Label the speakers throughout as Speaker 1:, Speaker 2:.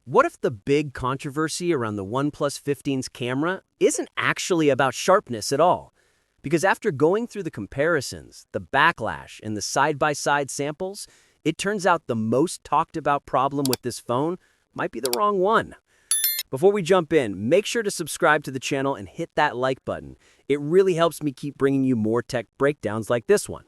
Speaker 1: What if the big controversy around the OnePlus 15's camera isn't actually about sharpness at all? Because after going through the comparisons, the backlash, and the side-by-side samples, it turns out the most talked about problem with this phone might be the wrong one. Before we jump in, make sure to subscribe to the channel and hit that like button. It really helps me keep bringing you more tech breakdowns like this one.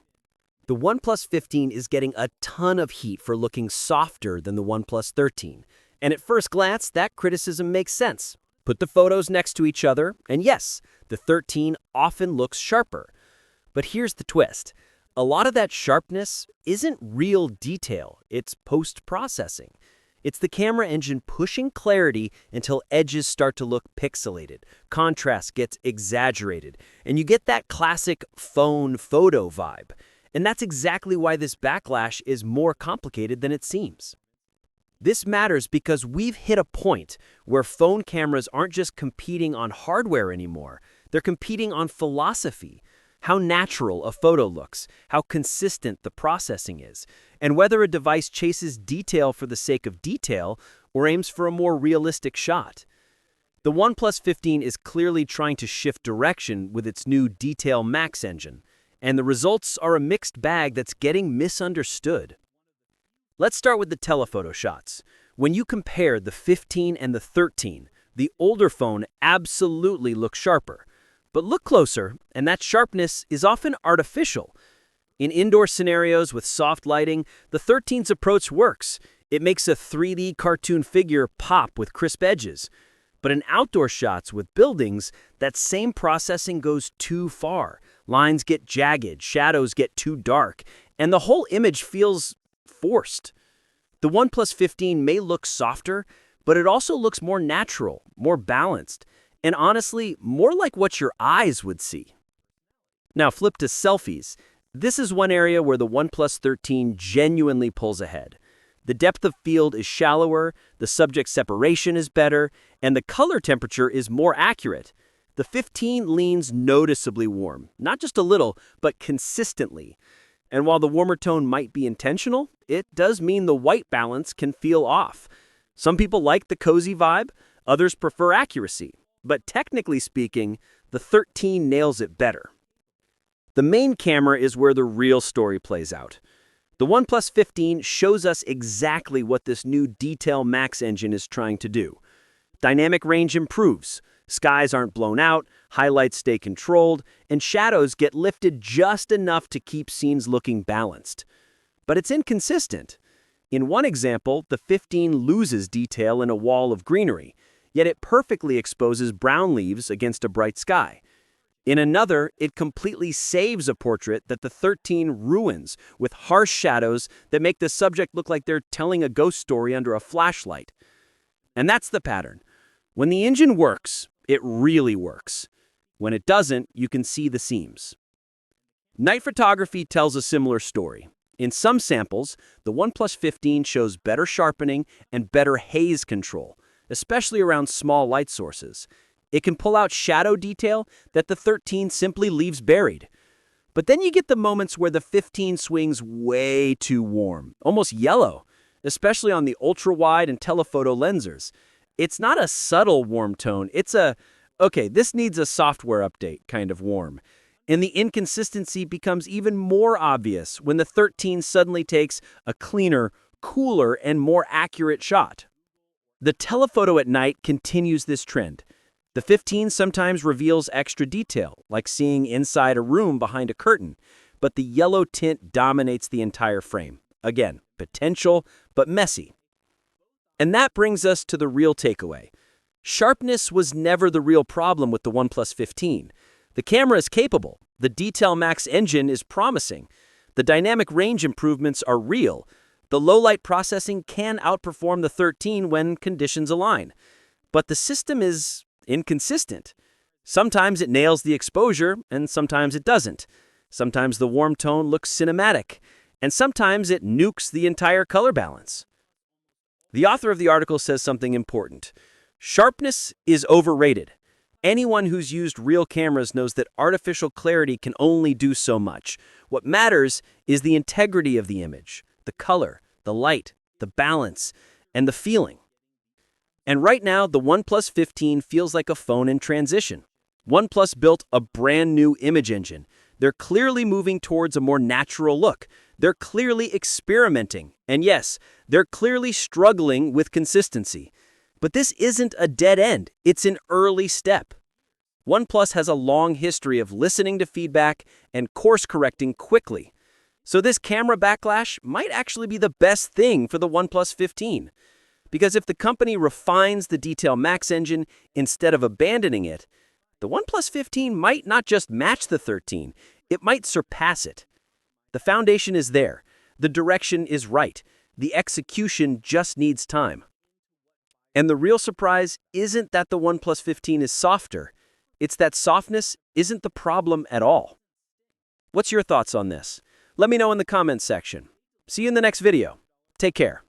Speaker 1: The OnePlus 15 is getting a ton of heat for looking softer than the OnePlus 13. And at first glance, that criticism makes sense. Put the photos next to each other, and yes, the 13 often looks sharper. But here's the twist. A lot of that sharpness isn't real detail, it's post-processing. It's the camera engine pushing clarity until edges start to look pixelated, contrast gets exaggerated, and you get that classic phone photo vibe. And that's exactly why this backlash is more complicated than it seems. This matters because we've hit a point where phone cameras aren't just competing on hardware anymore. They're competing on philosophy, how natural a photo looks, how consistent the processing is, and whether a device chases detail for the sake of detail or aims for a more realistic shot. The OnePlus 15 is clearly trying to shift direction with its new DetailMax engine, and the results are a mixed bag that's getting misunderstood. Let's start with the telephoto shots. When you compare the 15 and the 13, the older phone absolutely looks sharper. But look closer, and that sharpness is often artificial. In indoor scenarios with soft lighting, the 13's approach works. It makes a 3D cartoon figure pop with crisp edges. But in outdoor shots with buildings, that same processing goes too far. Lines get jagged, shadows get too dark, and the whole image feels forced. The OnePlus 15 may look softer, but it also looks more natural, more balanced, and honestly, more like what your eyes would see. Now flip to selfies. This is one area where the OnePlus 13 genuinely pulls ahead. The depth of field is shallower, the subject separation is better, and the color temperature is more accurate. The 15 leans noticeably warm, not just a little, but consistently. And while the warmer tone might be intentional, it does mean the white balance can feel off. Some people like the cozy vibe, others prefer accuracy. But technically speaking, the 13 nails it better. The main camera is where the real story plays out. The OnePlus 15 shows us exactly what this new DetailMax engine is trying to do. Dynamic range improves. Skies aren't blown out, highlights stay controlled, and shadows get lifted just enough to keep scenes looking balanced. But it's inconsistent. In one example, the 15 loses detail in a wall of greenery, yet it perfectly exposes brown leaves against a bright sky. In another, it completely saves a portrait that the 13 ruins with harsh shadows that make the subject look like they're telling a ghost story under a flashlight. And that's the pattern. When the engine works, it really works. When it doesn't, you can see the seams. Night photography tells a similar story. In some samples, the OnePlus 15 shows better sharpening and better haze control, especially around small light sources. It can pull out shadow detail that the 13 simply leaves buried. But then you get the moments where the 15 swings way too warm, almost yellow, especially on the ultra-wide and telephoto lenses. It's not a subtle warm tone, it's a, okay, this needs a software update kind of warm. And the inconsistency becomes even more obvious when the 13 suddenly takes a cleaner, cooler, and more accurate shot. The telephoto at night continues this trend. The 15 sometimes reveals extra detail, like seeing inside a room behind a curtain, but the yellow tint dominates the entire frame. Again, potential, but messy. And that brings us to the real takeaway. Sharpness was never the real problem with the OnePlus 15. The camera is capable, the DetailMax engine is promising, the dynamic range improvements are real, the low-light processing can outperform the 13 when conditions align. But the system is inconsistent. Sometimes it nails the exposure, and sometimes it doesn't. Sometimes the warm tone looks cinematic, and sometimes it nukes the entire color balance. The author of the article says something important. Sharpness is overrated. Anyone who's used real cameras knows that artificial clarity can only do so much. What matters is the integrity of the image, the color, the light, the balance, and the feeling. And right now, the OnePlus 15 feels like a phone in transition. OnePlus built a brand new image engine. They're clearly moving towards a more natural look. They're clearly experimenting. And yes, they're clearly struggling with consistency. But this isn't a dead end. It's an early step. OnePlus has a long history of listening to feedback and course-correcting quickly. So this camera backlash might actually be the best thing for the OnePlus 15. Because if the company refines the DetailMax engine instead of abandoning it, the OnePlus 15 might not just match the 13, it might surpass it. The foundation is there, the direction is right, the execution just needs time. And the real surprise isn't that the OnePlus 15 is softer, it's that softness isn't the problem at all. What's your thoughts on this? Let me know in the comments section. See you in the next video. Take care.